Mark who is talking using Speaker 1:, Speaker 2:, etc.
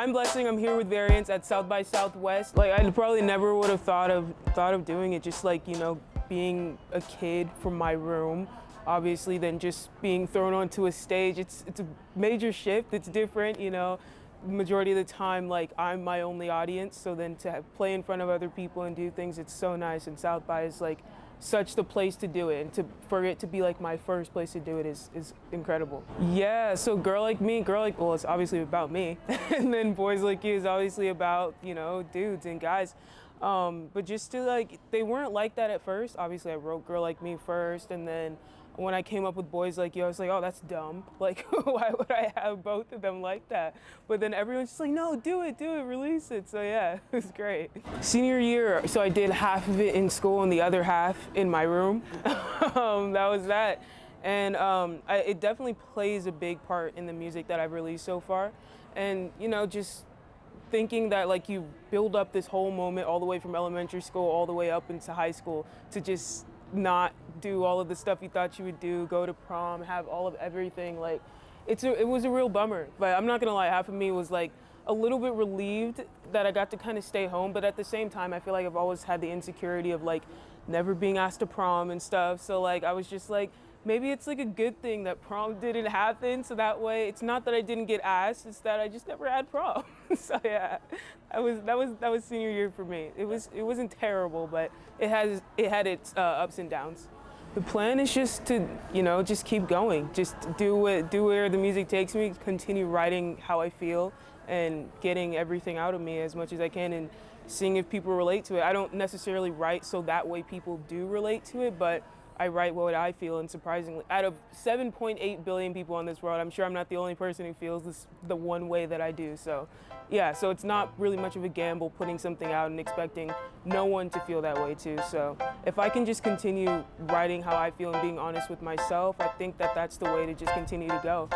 Speaker 1: I'm Blessing. I'm here with Variance at South by Southwest. Like, I probably never would have thought of doing it, just like, you know, being a kid from my room, obviously, then just being thrown onto a stage. It's a major shift. It's different, you know. Majority of the time, like, I'm my only audience, so then to play in front of other people and do things, it's so nice. And South by is like such the place to do it, and for it to be like my first place to do it is incredible. Yeah, so well, it's obviously about me, and then Boys Like You is obviously about, you know, dudes and guys. But just to, like, they weren't like that at first. Obviously, I wrote Girl Like Me first, and then when I came up with Boys Like You, I was like, oh, that's dumb. Like, why would I have both of them like that? But then everyone's just like, no, do it, release it. So yeah, it was great. Senior year, so I did half of it in school and the other half in my room. That was that. And it definitely plays a big part in the music that I've released so far. And, you know, just thinking that, like, you build up this whole moment all the way from elementary school all the way up into high school to just not do all of the stuff you thought you would do, go to prom, have all of everything. Like, it was a real bummer. But I'm not gonna lie, half of me was like a little bit relieved that I got to kind of stay home, but at the same time I feel like I've always had the insecurity of like never being asked to prom and stuff. So like I was just like, maybe it's like a good thing that prom didn't happen, so that way it's not that I didn't get asked, it's that I just never had prom. So yeah, that was senior year for me. It wasn't terrible, but it had its ups and downs. The plan is just to, you know, just keep going, just do where the music takes me, continue writing how I feel and getting everything out of me as much as I can and seeing if people relate to it. I don't necessarily write so that way people do relate to it, but I write what I feel, and surprisingly, out of 7.8 billion people in this world, I'm sure I'm not the only person who feels this the one way that I do. So yeah, so it's not really much of a gamble putting something out and expecting no one to feel that way too. So if I can just continue writing how I feel and being honest with myself, I think that that's the way to just continue to go.